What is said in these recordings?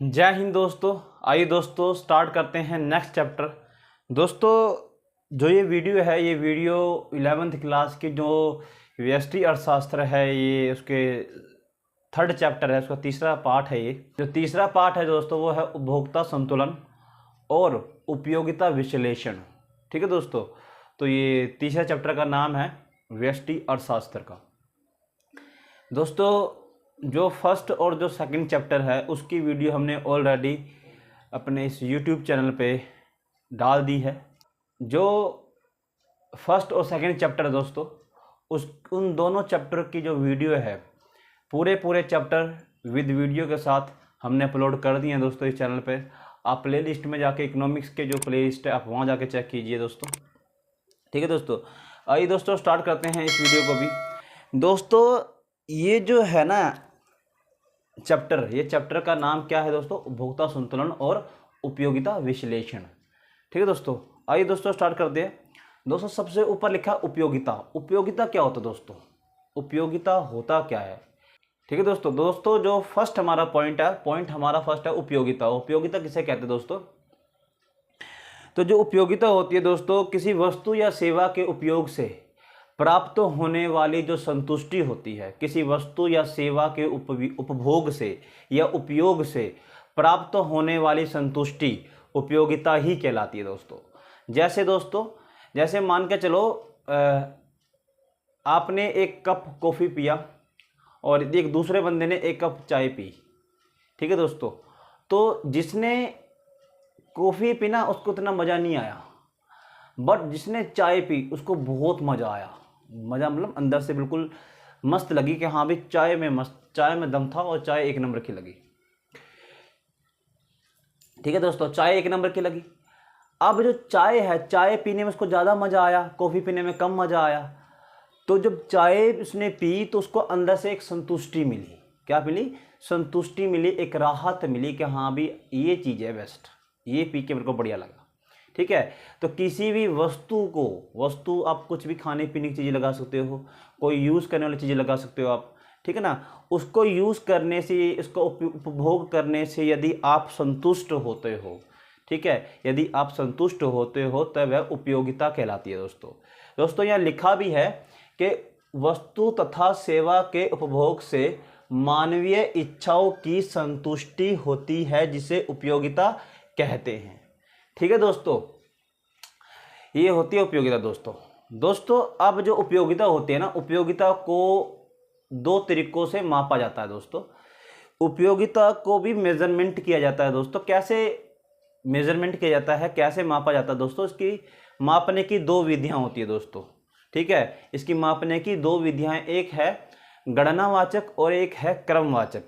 जय हिंद दोस्तों। आइए दोस्तों स्टार्ट करते हैं नेक्स्ट चैप्टर। दोस्तों जो ये वीडियो है, ये वीडियो 11th क्लास की जो व्यष्टि अर्थशास्त्र है, ये उसके थर्ड चैप्टर है, उसका तीसरा पार्ट है। ये जो तीसरा पार्ट है दोस्तों वो है उपभोक्ता संतुलन और उपयोगिता विश्लेषण। ठीक है दोस्तों, तो ये तीसरा चैप्टर का नाम है व्यष्टि अर्थशास्त्र का। दोस्तों जो फर्स्ट और जो सेकंड चैप्टर है उसकी वीडियो हमने ऑलरेडी अपने इस यूट्यूब चैनल पे डाल दी है। जो फर्स्ट और सेकंड चैप्टर है दोस्तों, उन दोनों चैप्टर की जो वीडियो है, पूरे चैप्टर विद वीडियो के साथ हमने अपलोड कर दिए हैं दोस्तों इस चैनल पे। आप प्ले लिस्ट में जाके इकोनॉमिक्स के जो प्ले लिस्ट है आप वहाँ जाके चेक कीजिए दोस्तों। ठीक है दोस्तों, आइए दोस्तों स्टार्ट करते हैं इस वीडियो को भी। दोस्तों ये जो है ना चैप्टर, ये चैप्टर का नाम क्या है दोस्तों? उपभोक्ता संतुलन और उपयोगिता विश्लेषण। ठीक है दोस्तों, आइए दोस्तों स्टार्ट करते हैं। दोस्तों सबसे ऊपर लिखा उपयोगिता। उपयोगिता क्या होता है दोस्तों? उपयोगिता होता क्या है? ठीक है दोस्तों जो फर्स्ट हमारा पॉइंट हमारा फर्स्ट है उपयोगिता। उपयोगिता किसे कहते हैं दोस्तों? तो जो उपयोगिता होती है दोस्तों, किसी वस्तु या सेवा के उपयोग से प्राप्त होने वाली जो संतुष्टि होती है, किसी वस्तु या सेवा के उपभोग से या उपयोग से प्राप्त होने वाली संतुष्टि उपयोगिता ही कहलाती है दोस्तों। जैसे मान के चलो, आपने एक कप कॉफ़ी पिया और एक दूसरे बंदे ने एक कप चाय पी। ठीक है दोस्तों, तो जिसने कॉफ़ी पीना उसको इतना मज़ा नहीं आया, बट जिसने चाय पी उसको बहुत मज़ा आया। मज़ा मतलब अंदर से बिल्कुल मस्त लगी कि हाँ भी चाय में दम था और चाय एक नंबर की लगी। ठीक है दोस्तों, चाय एक नंबर की लगी। अब जो चाय है, चाय पीने में उसको ज़्यादा मज़ा आया, कॉफ़ी पीने में कम मज़ा आया। तो जब चाय उसने पी तो उसको अंदर से एक संतुष्टि मिली। क्या मिली? संतुष्टि मिली, एक राहत मिली कि हाँ भी ये चीज़ है बेस्ट, ये पी के मेरे को बढ़िया लगा। ठीक है, तो किसी भी वस्तु आप कुछ भी खाने पीने की चीज़ें लगा सकते हो, कोई यूज़ करने वाली चीज़ें लगा सकते हो आप। ठीक है ना, उसको यूज़ करने से, इसको उपभोग करने से यदि आप संतुष्ट होते हो, ठीक है, यदि आप संतुष्ट होते हो तब वह उपयोगिता कहलाती है दोस्तों यहाँ लिखा भी है कि वस्तु तथा सेवा के उपभोग से मानवीय इच्छाओं की संतुष्टि होती है, जिसे उपयोगिता कहते हैं। ठीक है दोस्तों, ये होती है उपयोगिता दोस्तों अब जो उपयोगिता होती है ना, उपयोगिता को दो तरीकों से मापा जाता है दोस्तों। उपयोगिता को भी मेजरमेंट किया जाता है दोस्तों। कैसे मेजरमेंट किया जाता है, कैसे मापा जाता है दोस्तों? इसकी मापने की दो विधियां होती है दोस्तों। ठीक है, इसकी मापने की दो विधियां, एक है गणनावाचक और एक है क्रमवाचक।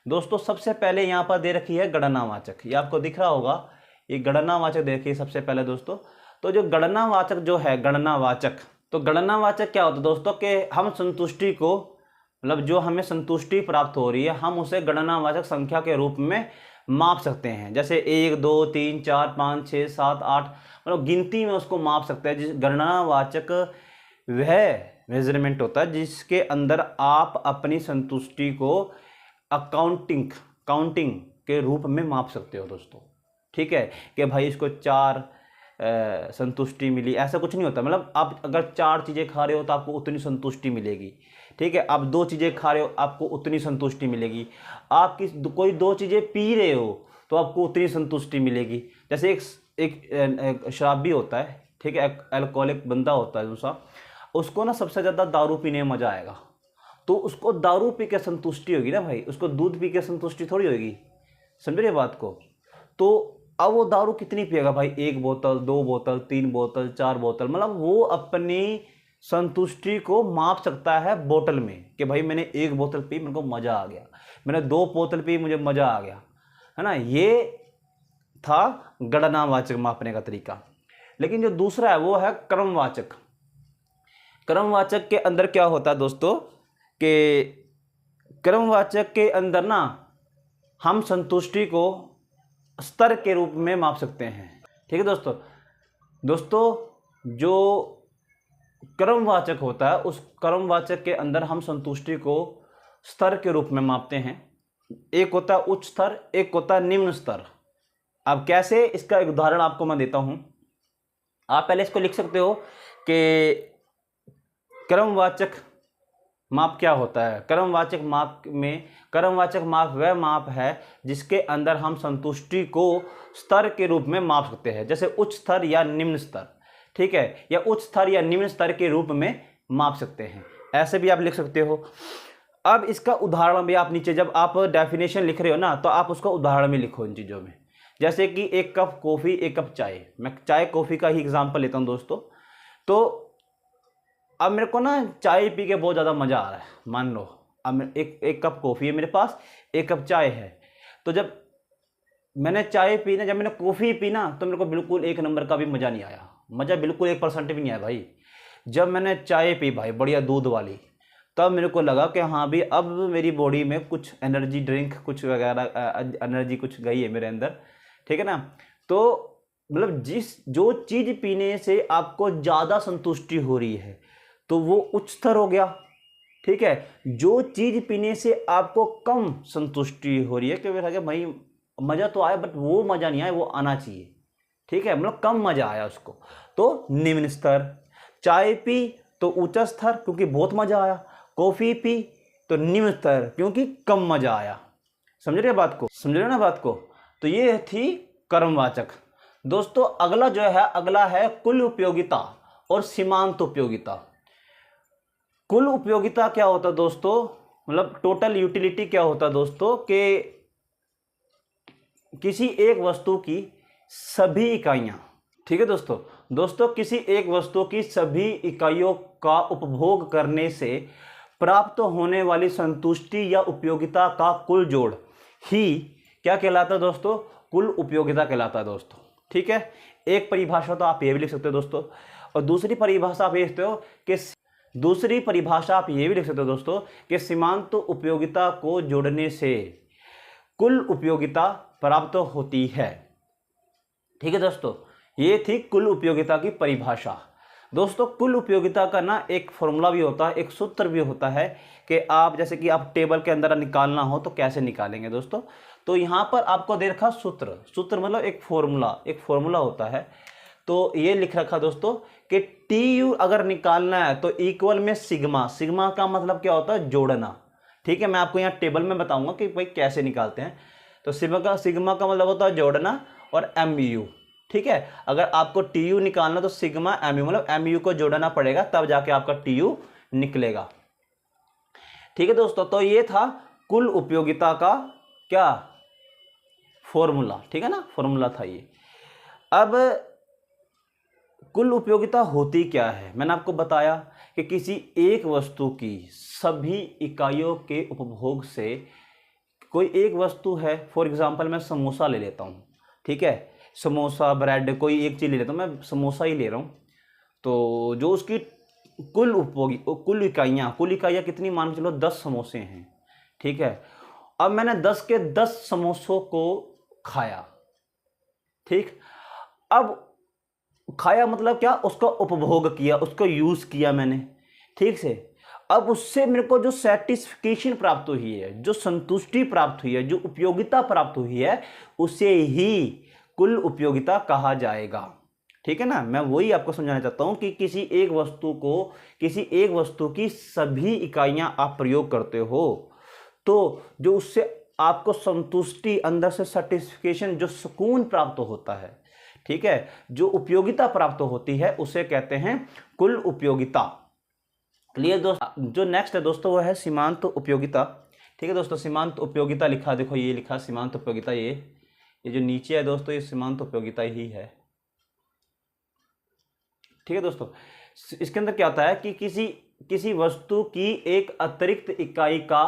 दोस्तों सबसे पहले यहाँ पर दे रखी है गणनावाचक, ये आपको दिख रहा होगा, ये गणनावाचक देखिए सबसे पहले दोस्तों। तो जो गणनावाचक जो है, तो गणनावाचक क्या होता है दोस्तों? कि हम संतुष्टि को, मतलब जो हमें संतुष्टि प्राप्त हो रही है, हम उसे गणनावाचक संख्या के रूप में माप सकते हैं। जैसे 1 2 3 4 5 6 7 8, मतलब गिनती में उसको माप सकते हैं। जिस गणनावाचक वह मेजरमेंट होता है जिसके अंदर आप अपनी संतुष्टि को काउंटिंग के रूप में माप सकते हो दोस्तों। ठीक है, कि भाई इसको 4 संतुष्टि मिली, ऐसा कुछ नहीं होता। मतलब आप अगर 4 चीज़ें खा रहे हो तो आपको उतनी संतुष्टि मिलेगी। ठीक है, आप 2 चीज़ें खा रहे हो आपको उतनी संतुष्टि मिलेगी। आप कोई 2 चीज़ें पी रहे हो तो आपको उतनी संतुष्टि मिलेगी। जैसे एक शराबी होता है, ठीक है, अल्कोहलिक बंदा होता है दूसरा, उसको ना सबसे ज़्यादा दारू पीने में मज़ा आएगा, तो उसको दारू पी के संतुष्टि होगी ना भाई, उसको दूध पी के संतुष्टि थोड़ी होगी। समझ रहे बात को? तो अब वो दारू कितनी पिएगा भाई? 1 बोतल, 2 बोतल, 3 बोतल, 4 बोतल, मतलब वो अपनी संतुष्टि को माप सकता है बोतल में कि भाई मैंने 1 बोतल पी, मेरे को मज़ा आ गया, मैंने 2 बोतल पी, मुझे मज़ा आ गया, है ना। ये था गणनावाचक मापने का तरीका। लेकिन जो दूसरा है वो है क्रमवाचक। क्रमवाचक के अंदर क्या होता है दोस्तों कि क्रमवाचक के अंदर ना हम संतुष्टि को स्तर के रूप में माप सकते हैं। ठीक है दोस्तों जो क्रमवाचक होता है, उस क्रमवाचक के अंदर हम संतुष्टि को स्तर के रूप में मापते हैं। एक होता है उच्च स्तर, एक होता है निम्न स्तर। अब कैसे, इसका एक उदाहरण आपको मैं देता हूं। आप पहले इसको लिख सकते हो कि क्रमवाचक माप क्या होता है। क्रमवाचक माप में, क्रमवाचक माप वह माप है जिसके अंदर हम संतुष्टि को स्तर के रूप में माप सकते हैं, जैसे उच्च स्तर या निम्न स्तर, ठीक है, या उच्च स्तर या निम्न स्तर के रूप में माप सकते हैं, ऐसे भी आप लिख सकते हो। अब इसका उदाहरण भी आप नीचे जब आप डेफिनेशन लिख रहे हो ना, तो आप उसका उदाहरण भी लिखो इन चीज़ों में, जैसे कि एक कप कॉफ़ी, एक कप चाय। मैं चाय कॉफ़ी का ही एग्जाम्पल लेता हूँ दोस्तों। तो अब मेरे को ना चाय पी के बहुत ज़्यादा मज़ा आ रहा है, मान लो अब एक कप कॉफ़ी है मेरे पास, एक कप चाय है। तो जब मैंने चाय पी ना, जब मैंने कॉफ़ी पी ना, तो मेरे को बिल्कुल एक नंबर का भी मज़ा नहीं आया, मज़ा बिल्कुल 1% भी नहीं आया भाई। जब मैंने चाय पी भाई बढ़िया दूध वाली, तब मेरे को लगा कि हाँ भी अब मेरी बॉडी में कुछ एनर्जी ड्रिंक कुछ वगैरह एनर्जी कुछ गई है मेरे अंदर, ठीक है ना। तो मतलब जो चीज़ पीने से आपको ज़्यादा संतुष्टि हो रही है तो वो उच्च स्तर हो गया, ठीक है। जो चीज़ पीने से आपको कम संतुष्टि हो रही है, क्योंकि भाई मज़ा तो आया बट वो मज़ा नहीं आया, वो आना चाहिए, ठीक है, मतलब कम मज़ा आया उसको, तो निम्न स्तर। चाय पी तो ऊंचा स्तर क्योंकि बहुत मज़ा आया, कॉफ़ी पी तो निम्न स्तर क्योंकि कम मज़ा आया। समझ रहे बात को, समझ रहे ना बात को। तो ये थी कर्मवाचक। दोस्तों अगला जो है, अगला है कुल उपयोगिता और सीमांत उपयोगिता। कुल उपयोगिता क्या होता है दोस्तों, मतलब टोटल यूटिलिटी क्या होता है दोस्तों, कि किसी एक वस्तु की सभी इकाइयां, ठीक है दोस्तों किसी एक वस्तु की सभी इकाइयों का उपभोग करने से प्राप्त होने वाली संतुष्टि या उपयोगिता का कुल जोड़ ही क्या कहलाता है दोस्तों, कुल उपयोगिता कहलाता है दोस्तों, ठीक है। एक परिभाषा तो आप ये भी लिख सकते हो दोस्तों, और दूसरी परिभाषा आप ये लिखते हो कि दूसरी परिभाषा आप ये भी लिख सकते हो दोस्तों कि सीमांत उपयोगिता को जोड़ने से कुल उपयोगिता प्राप्त होती है, ठीक है दोस्तों। ये थी कुल उपयोगिता की परिभाषा। दोस्तों कुल उपयोगिता का ना एक फॉर्मूला भी होता है, एक सूत्र भी होता है कि आप जैसे कि आप टेबल के अंदर निकालना हो तो कैसे निकालेंगे दोस्तों। तो यहाँ पर आपको दे रखा सूत्र मतलब एक फॉर्मूला होता है। तो ये लिख रखा दोस्तों कि TU अगर निकालना है तो इक्वल में सिग्मा का मतलब क्या होता है, जोड़ना, ठीक है। मैं आपको यहाँ टेबल में बताऊंगा कि भाई कैसे निकालते हैं। तो सिग्मा का मतलब होता है जोड़ना, और MU, ठीक है। अगर आपको TU निकालना तो सिग्मा MU, मतलब MU को जोड़ना पड़ेगा तब जाके आपका TU निकलेगा, ठीक है दोस्तों। तो ये था कुल उपयोगिता का क्या फॉर्मूला, ठीक है ना, फॉर्मूला था ये। अब कुल उपयोगिता होती क्या है, मैंने आपको बताया कि किसी एक वस्तु की सभी इकाइयों के उपभोग से, कोई एक वस्तु है, फॉर एग्जांपल मैं समोसा ले लेता हूँ, ठीक है, समोसा ब्रेड कोई एक चीज़ ले लेता हूँ, मैं समोसा ही ले रहा हूँ। तो जो उसकी कुल इकाइयाँ कितनी, मान के चलो 10 समोसे हैं, ठीक है। अब मैंने 10 के 10 समोसों को खाया, ठीक। अब खाया मतलब क्या, उसका उपभोग किया, उसको यूज किया मैंने, ठीक से। अब उससे मेरे को जो सेटिस्फिकेशन प्राप्त हुई है, जो संतुष्टि प्राप्त हुई है, जो उपयोगिता प्राप्त हुई है, उसे ही कुल उपयोगिता कहा जाएगा, ठीक है ना। मैं वही आपको समझाना चाहता हूं कि किसी एक वस्तु की सभी इकाइयां आप प्रयोग करते हो, तो जो उससे आपको संतुष्टि, अंदर से सेटिस्फिकेशन, जो सुकून प्राप्त होता है, ठीक है, जो उपयोगिता प्राप्त होती है, उसे कहते हैं कुल उपयोगिता। क्लियर दोस्तों। जो नेक्स्ट है दोस्तों वो है सीमांत उपयोगिता, ठीक है दोस्तों। सीमांत उपयोगिता लिखा, देखो ये लिखा सीमांत उपयोगिता, ये जो नीचे है दोस्तों ये सीमांत उपयोगिता ही है, ठीक है दोस्तों। इसके अंदर क्या होता है कि किसी वस्तु की एक अतिरिक्त इकाई का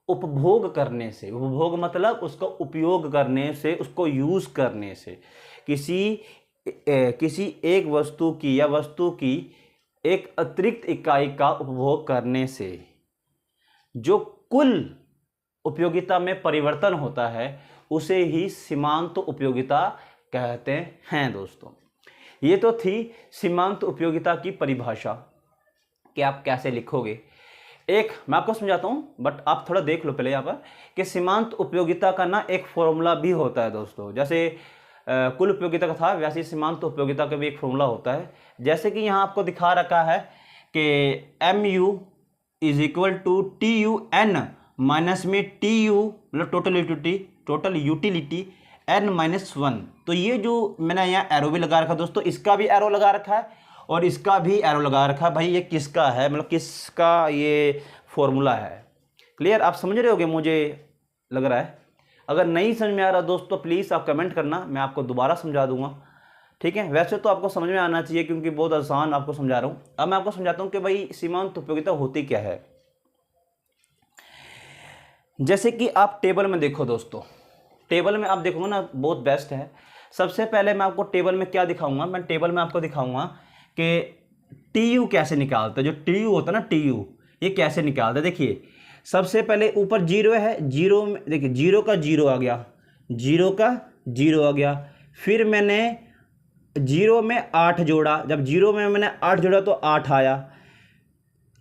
उपभोग करने से, उपभोग मतलब उसका उपयोग करने से, उसको यूज करने से, किसी एक वस्तु की या वस्तु की एक अतिरिक्त इकाई का उपभोग करने से जो कुल उपयोगिता में परिवर्तन होता है, उसे ही सीमांत उपयोगिता कहते हैं दोस्तों। ये तो थी सीमांत उपयोगिता की परिभाषा कि आप कैसे लिखोगे एक मैं आपको समझाता हूँ, बट आप थोड़ा देख लो पहले यहाँ पर कि सीमांत उपयोगिता का ना एक फॉर्मूला भी होता है दोस्तों। जैसे कुल उपयोगिता का था, वैसे सीमांत उपयोगिता का भी एक फॉर्मूला होता है। जैसे कि यहाँ आपको दिखा रखा है कि M U is equal to T U N minus में टी यू मतलब total utility N minus one. तो ये जो मैंने यहाँ एरो भी लगा रखा दोस्तों, इसका भी एरो लगा रखा है और इसका भी एरो लगा रखा है। भाई ये किसका है, मतलब किसका ये फॉर्मूला है। क्लियर, आप समझ रहे होगे मुझे लग रहा है। अगर नहीं समझ में आ रहा दोस्तों प्लीज़ आप कमेंट करना, मैं आपको दोबारा समझा दूंगा, ठीक है। वैसे तो आपको समझ में आना चाहिए क्योंकि बहुत आसान आपको समझा रहा हूँ। अब मैं आपको समझाता हूँ कि भाई सीमांत उपयोगिता होती क्या है। जैसे कि आप टेबल में देखो दोस्तों, टेबल में आप देखोगे ना, बहुत बेस्ट है। सबसे पहले मैं आपको टेबल में क्या दिखाऊंगा, मैं टेबल में आपको दिखाऊंगा कि टी यू कैसे निकालते हैं। जो टी यू होता है ना, टी यू ये कैसे निकालते हैं। देखिए सबसे पहले ऊपर जीरो है, जीरो में देखिए जीरो का जीरो आ गया, जीरो का जीरो आ गया। फिर मैंने जीरो में 8 जोड़ा, जब जीरो में मैंने 8 जोड़ा तो 8 आया।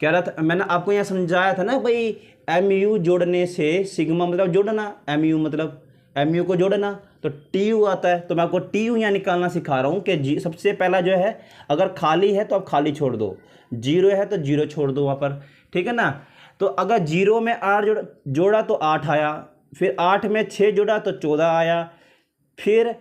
कह रहा था मैंने आपको यहाँ समझाया था ना भाई, एम यू जोड़ने से सिग्मा मतलब जोड़ना, एम यू मतलब एम यू को जोड़ना, तो टी यू आता है। तो मैं आपको टी यू यहाँ निकालना सिखा रहा हूँ कि सबसे पहला जो है, अगर खाली है तो आप खाली छोड़ दो, जीरो है तो जीरो छोड़ दो वहाँ पर, ठीक है ना। तो अगर जीरो में 8 जोड़ा तो 8 आया, फिर 8 में 6 जोड़ा तो 14 आया, फिर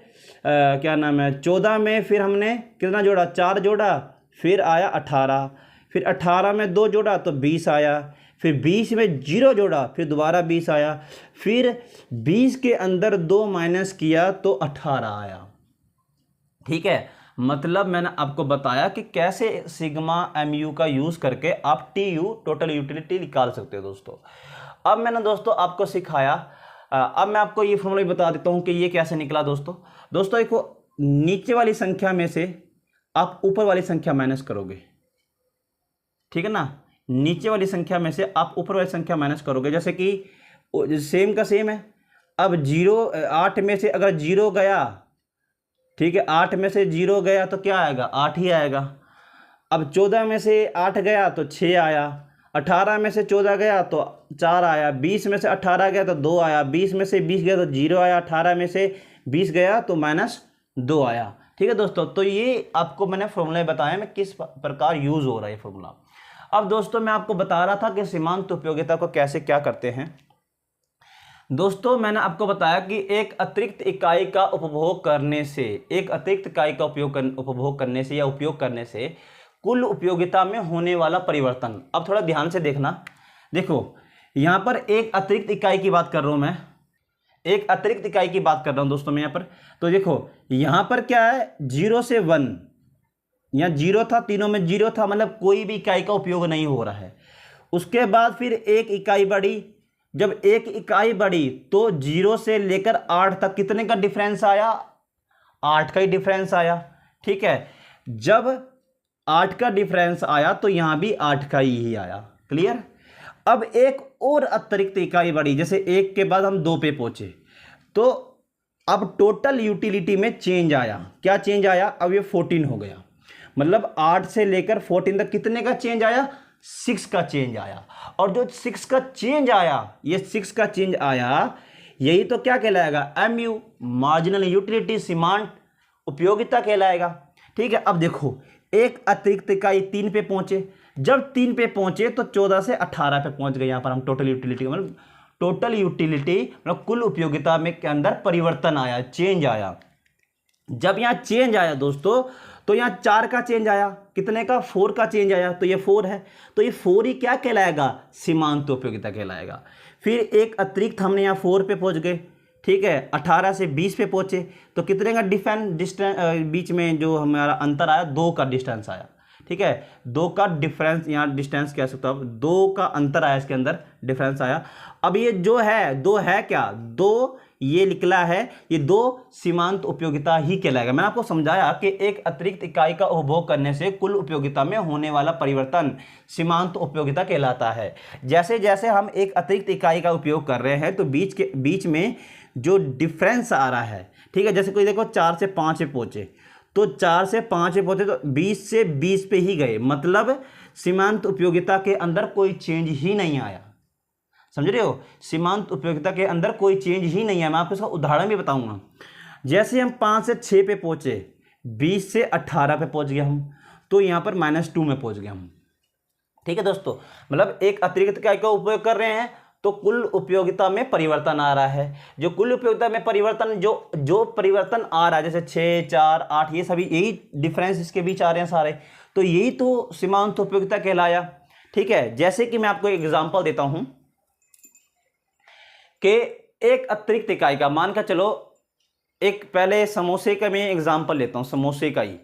क्या नाम है 14 में फिर हमने कितना जोड़ा, 4 जोड़ा, फिर आया 18, फिर 18 में 2 जोड़ा तो 20 आया, फिर 20 में 0 जोड़ा फिर दोबारा 20 आया, फिर 20 के अंदर 2 माइनस किया तो 18 आया, ठीक है। मतलब मैंने आपको बताया कि कैसे सिग्मा एम यू का यूज़ करके आप टी यू टोटल यूटिलिटी निकाल सकते हो दोस्तों। अब मैंने दोस्तों आपको सिखाया, अब मैं आपको ये फॉर्मूला बता देता हूँ कि ये कैसे निकला दोस्तों। दोस्तों देखो, नीचे वाली संख्या में से आप ऊपर वाली संख्या माइनस करोगे, ठीक है ना। नीचे वाली संख्या में से आप ऊपर वाली संख्या माइनस करोगे। जैसे कि सेम का सेम है। अब 8 में से अगर 0 गया, ठीक है, 8 में से 0 गया तो क्या आएगा, 8 ही आएगा। अब 14 में से 8 गया तो 6 आया, 18 में से 14 गया तो 4 आया, 20 में से 18 गया तो 2 आया, 20 में से 20 गया तो 0 आया, 18 में से 20 गया तो -2 आया, ठीक है दोस्तों। तो ये आपको मैंने फॉर्मूला बताया मैं किस प्रकार यूज़ हो रहा है ये फॉर्मूला। अब दोस्तों मैं आपको बता रहा था कि सीमांत उपयोगिता को कैसे क्या करते हैं। दोस्तों मैंने आपको बताया कि एक अतिरिक्त इकाई का उपभोग करने से, एक अतिरिक्त इकाई का उपभोग करने से या उपयोग करने से कुल उपयोगिता में होने वाला परिवर्तन। अब थोड़ा ध्यान से देखना, देखो यहाँ पर एक अतिरिक्त इकाई की बात कर रहा हूँ मैं, एक अतिरिक्त इकाई की बात कर रहा हूँ दोस्तों मैं यहाँ पर। तो देखो यहाँ पर क्या है, 0 से 1, यहाँ 0 था, तीनों में 0 था, मतलब कोई भी इकाई का उपयोग नहीं हो रहा है। उसके बाद फिर एक इकाई बढ़ी, जब एक इकाई बढ़ी तो 0 से लेकर 8 तक कितने का डिफरेंस आया, 8 का ही डिफरेंस आया, ठीक है। जब 8 का डिफरेंस आया तो यहां भी 8 का ही आया, क्लियर। अब एक और अतिरिक्त इकाई बढ़ी, जैसे 1 के बाद हम 2 पे पहुंचे, तो अब टोटल यूटिलिटी में चेंज आया। क्या चेंज आया, अब ये 14 हो गया। मतलब 8 से लेकर 14 तक कितने का चेंज आया, 6 का चेंज आया। और जो 6 का चेंज आया, ये 6 का चेंज आया, यही तो क्या कहलाएगा, एम यू मार्जिनल यूटिलिटी, सीमांत उपयोगिता कहलाएगा, ठीक है। अब देखो एक अतिरिक्त इकाई 3 पे पहुंचे, जब 3 पे पहुंचे तो 14 से 18 पे पहुंच गए। यहां पर हम टोटल यूटिलिटी मतलब टोटल यूटिलिटी मतलब कुल उपयोगिता में के अंदर परिवर्तन आया, चेंज आया। जब यहां चेंज आया दोस्तों तो यहाँ 4 का चेंज आया, कितने का, 4 का चेंज आया, तो ये 4 है, तो ये 4 ही क्या कहलाएगा, सीमांत उपयोगिता कहलाएगा। फिर एक अतिरिक्त हमने यहाँ 4 पे पहुँच गए, ठीक है, 18 से 20 पे पहुँचे तो कितने का डिस्टेंस बीच में जो हमारा अंतर आया, 2 का डिस्टेंस आया, ठीक है। 2 का डिफरेंस, यहाँ डिस्टेंस कह सकते हो आप, 2 का अंतर आया, इसके अंदर डिफरेंस आया। अब ये जो है 2 है क्या, 2 ये निकला है, ये 2 सीमांत उपयोगिता ही कहलाएगा। मैंने आपको समझाया कि एक अतिरिक्त इकाई का उपभोग करने से कुल उपयोगिता में होने वाला परिवर्तन सीमांत उपयोगिता कहलाता है। जैसे जैसे हम एक अतिरिक्त इकाई का उपयोग कर रहे हैं तो बीच में जो डिफरेंस आ रहा है, ठीक है। जैसे कोई देखो 4 से 5 पे पहुंचे, तो 4 से 5 पे पहुंचे तो 20 से 20 पे ही गए, मतलब सीमांत उपयोगिता के अंदर कोई चेंज ही नहीं आया। समझ रहे हो, सीमांत उपयोगिता के अंदर कोई चेंज ही नहीं आया। मैं आपको इसका उदाहरण भी बताऊंगा। जैसे हम 5 से 6 पे पहुंचे, 20 से 18 पे पहुंच गए हम, तो यहां पर -2 में पहुंच गए हम। ठीक है दोस्तों, मतलब एक अतिरिक्त इकाई का उपयोग कर रहे हैं तो कुल उपयोगिता में परिवर्तन आ रहा है। जो कुल उपयोगिता में परिवर्तन जो परिवर्तन आ रहा है, जैसे 6, 4, 8, ये सभी यही डिफरेंस इसके बीच आ रहे हैं सारे, तो यही तो सीमांत उपयोगिता कहलाया। ठीक है, जैसे कि मैं आपको एक एग्जांपल देता हूं कि एक अतिरिक्त इकाई का, मान कर चलो, एक पहले समोसे का मैं एग्जांपल लेता हूं, समोसे का ही।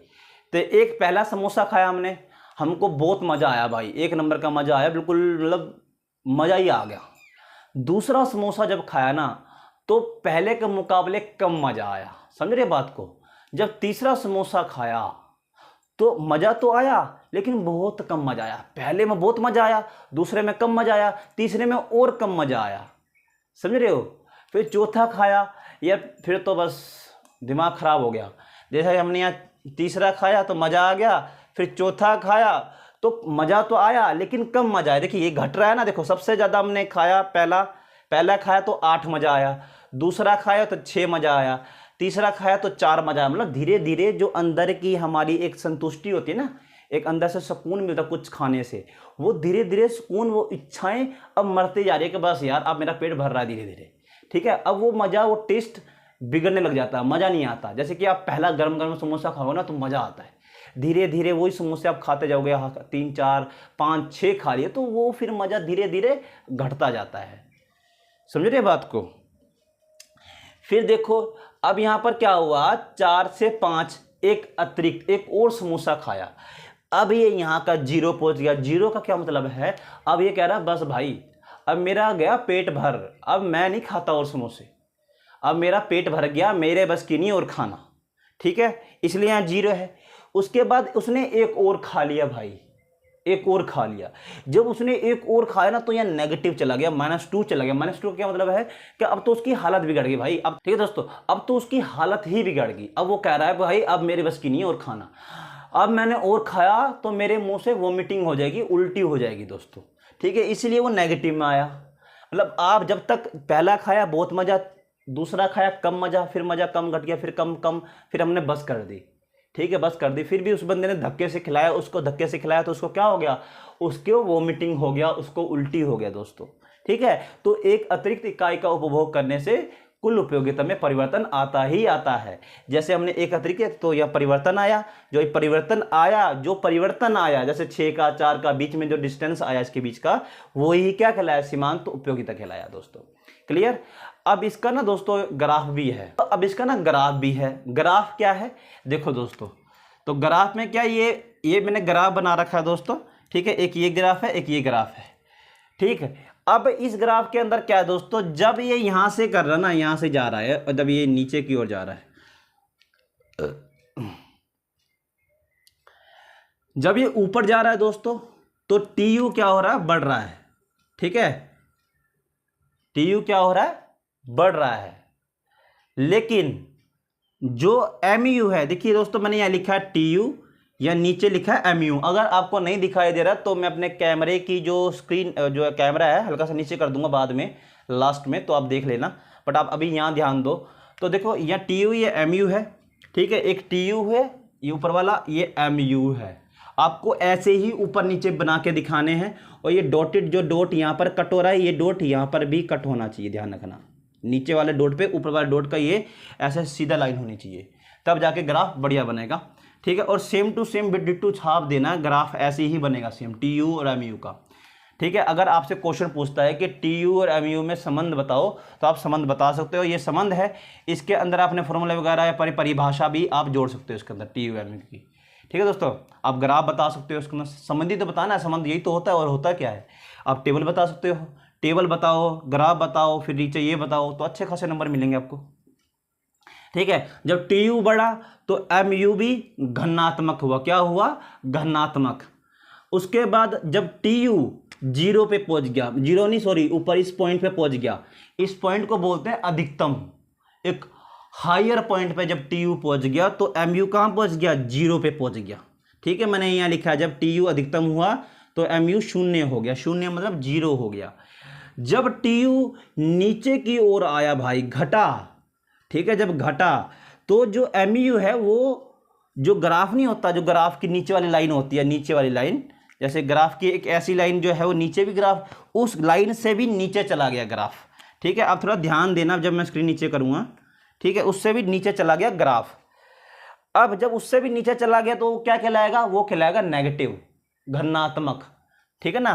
तो एक पहला समोसा खाया हमने, हमको बहुत मजा आया भाई, 1 नंबर का मजा आया, बिल्कुल मतलब मजा ही आ गया। दूसरा समोसा जब खाया ना, तो पहले के मुकाबले कम मजा आया। समझ रहे बात को। जब तीसरा समोसा खाया तो मजा तो आया, लेकिन बहुत कम मजा आया। पहले में बहुत मजा आया, दूसरे में कम मजा आया, तीसरे में और कम मजा आया। समझ रहे हो। फिर चौथा खाया, यार फिर तो बस दिमाग खराब हो गया। जैसे हमने यहाँ तीसरा खाया तो मजा आ गया, फिर चौथा खाया तो मजा तो आया लेकिन कम मजा आया। देखिए ये घट रहा है ना, देखो सबसे ज़्यादा हमने खाया, पहला खाया तो 8 मजा आया, दूसरा खाया तो 6 मजा आया, तीसरा खाया तो 4 मजा आया। मतलब धीरे धीरे जो अंदर की हमारी एक संतुष्टि होती है ना, एक अंदर से सुकून मिलता कुछ खाने से, वो धीरे धीरे सुकून, वो इच्छाएं अब मरते जा रही है कि बस यार अब मेरा पेट भर रहा है धीरे धीरे। ठीक है, अब वो मजा, वो टेस्ट बिगड़ने लग जाता है, मज़ा नहीं आता। जैसे कि आप पहला गरम गरम समोसा खाओ ना तो मज़ा आता है, धीरे धीरे वही समोसे आप खाते जाओगे, 3, 4, 5, 6 खा लिए तो वो फिर मज़ा धीरे धीरे घटता जाता है। समझ रहे बात को। फिर देखो अब यहाँ पर क्या हुआ, 4 से 5 एक अतिरिक्त एक और समोसा खाया, अब ये यहाँ का 0 पहुँच गया। 0 का क्या मतलब है, अब ये कह रहा बस भाई अब मेरा गया पेट भर, अब मैं नहीं खाता और समोसे, अब मेरा पेट भर गया, मेरे बस की नहीं और खाना। ठीक है, इसलिए यहाँ 0 है। उसके बाद उसने एक और खा लिया भाई, एक और खा लिया। जब उसने एक और खाया ना तो यहाँ नेगेटिव चला गया, -2 चला गया। -2 का क्या मतलब है कि अब तो उसकी हालत बिगड़ गई भाई। अब ठीक है दोस्तों, अब तो उसकी हालत ही बिगड़ गई। अब वो कह रहा है भाई अब मेरे बस की नहीं और खाना, अब मैंने और खाया तो मेरे मुंह से वोमिटिंग हो जाएगी, उल्टी हो जाएगी दोस्तों। ठीक है, इसलिए वो नेगेटिव में आया। मतलब आप जब तक पहला खाया बहुत मजा, दूसरा खाया कम मजा, फिर मजा कम घट गया, फिर कम, फिर हमने बस कर दी। ठीक है, बस कर दी। फिर भी उस बंदे ने धक्के से खिलाया, उसको धक्के से खिलाया तो उसको क्या हो गया, उसको वोमिटिंग हो गया, उसको उल्टी हो गया दोस्तों। ठीक है, तो एक अतिरिक्त इकाई का उपभोग करने से कुल उपयोगिता में परिवर्तन आता ही आता है। जैसे हमने एक अतिरिक्त, तो यह परिवर्तन आया, जो परिवर्तन आया जैसे 6 का 4 का बीच में जो डिस्टेंस आया इसके बीच का, वो ही क्या कहलाया, सीमांत उपयोगिता कहलाया दोस्तों। क्लियर। अब इसका ना दोस्तों ग्राफ भी है, ग्राफ क्या है देखो दोस्तों। तो ग्राफ में क्या, ये मैंने ग्राफ बना रखा है दोस्तों। ठीक है, एक ये ग्राफ है, एक ये ग्राफ है। ठीक है, अब इस ग्राफ के अंदर क्या है दोस्तों, जब ये यहां से कर रहा है ना, यहां से जा रहा है, और जब ये नीचे की ओर जा रहा है, जब ये ऊपर जा रहा है दोस्तों, तो TU क्या हो रहा है, बढ़ रहा है। ठीक है, TU क्या हो रहा है, बढ़ रहा है। लेकिन जो MU है, देखिए दोस्तों मैंने यहां लिखा है TU, या नीचे लिखा है MU। अगर आपको नहीं दिखाई दे रहा तो मैं अपने कैमरे की जो स्क्रीन, जो कैमरा है, हल्का सा नीचे कर दूंगा बाद में, लास्ट में, तो आप देख लेना। बट आप अभी यहाँ ध्यान दो। तो देखो यहाँ TU, ये MU है। ठीक है, एक TU है ये ऊपर वाला, ये MU है। आपको ऐसे ही ऊपर नीचे बना के दिखाने हैं। और ये डॉटेड जो डॉट यहाँ पर कट हो रहा है, ये डॉट यहाँ पर भी कट होना चाहिए, ध्यान रखना। नीचे वाले डॉट पे ऊपर वाले डॉट का ये ऐसे सीधा लाइन होनी चाहिए, तब जाके ग्राफ बढ़िया बनेगा। ठीक है, और सेम टू सेम डिट्टू छाप देना, ग्राफ ऐसे ही बनेगा सेम TU और MU का। ठीक है, अगर आपसे क्वेश्चन पूछता है कि TU और MU में संबंध बताओ, तो आप संबंध बता सकते हो, ये संबंध है। इसके अंदर आपने फॉर्मूला वगैरह या परिभाषा भी आप जोड़ सकते हो इसके अंदर TU MU की। ठीक है दोस्तों, आप ग्राफ बता सकते हो, उसके अंदर संबंधी तो बताना है, संबंध यही तो होता है। और होता क्या है, आप टेबल बता सकते हो, टेबल बताओ, ग्राफ बताओ, फिर नीचे ये बताओ, तो अच्छे खासे नंबर मिलेंगे आपको। ठीक है, जब TU बढ़ा तो MU भी घनात्मक हुआ। क्या हुआ, घनात्मक। उसके बाद जब TU 0 पे पहुंच गया, 0 नहीं सॉरी, ऊपर इस पॉइंट पे पहुंच गया, इस पॉइंट को बोलते हैं अधिकतम। एक हायर पॉइंट पे जब TU पहुंच गया तो MU कहां पहुंच गया, 0 पे पहुंच गया। ठीक है, मैंने यहां लिखा है जब TU अधिकतम हुआ तो mu शून्य हो गया, शून्य मतलब 0 हो गया। जब tu नीचे की ओर आया भाई, घटा, ठीक है, जब घटा तो जो mu है वो जो ग्राफ नहीं होता, जो ग्राफ की नीचे वाली लाइन होती है, नीचे वाली लाइन, जैसे ग्राफ की एक ऐसी लाइन जो है वो नीचे भी ग्राफ, उस लाइन से भी नीचे चला गया ग्राफ, ठीक है। अब थोड़ा ध्यान देना जब मैं स्क्रीन नीचे करूँगा, ठीक है, उससे भी नीचे चला गया ग्राफ। अब जब उससे भी नीचे चला गया तो क्या कहलाएगा, वो कहलाएगा नेगेटिव, धनात्मक, ठीक है ना,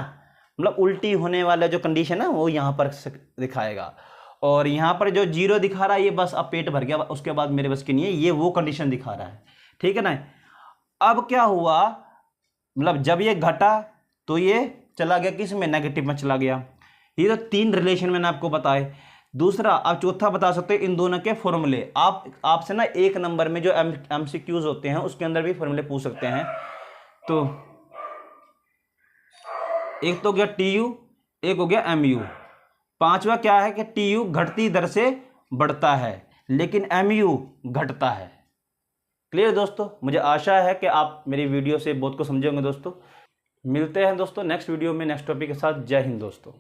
मतलब उल्टी होने वाला जो कंडीशन है वो यहाँ पर दिखाएगा। और यहाँ पर जो 0 दिखा रहा है ये बस अब पेट भर गया, उसके बाद मेरे बस की नहीं है, ये वो कंडीशन दिखा रहा है, ठीक है ना। अब क्या हुआ, मतलब जब ये घटा तो ये चला गया किस में, नेगेटिव में चला गया। ये तो 3 रिलेशन मैंने आपको बताए। दूसरा आप चौथा बता सकते हैं इन दोनों के फॉर्मूले। आपसे ना 1 नंबर में जो MCQs होते हैं उसके अंदर भी फॉर्मूले पूछ सकते हैं। तो एक तो गया TU, एक हो गया MU। पांचवा क्या है कि TU घटती दर से बढ़ता है लेकिन MU घटता है। क्लियर दोस्तों, मुझे आशा है कि आप मेरी वीडियो से बहुत कुछ समझे होंगे दोस्तों। मिलते हैं दोस्तों नेक्स्ट वीडियो में नेक्स्ट टॉपिक के साथ। जय हिंद दोस्तों।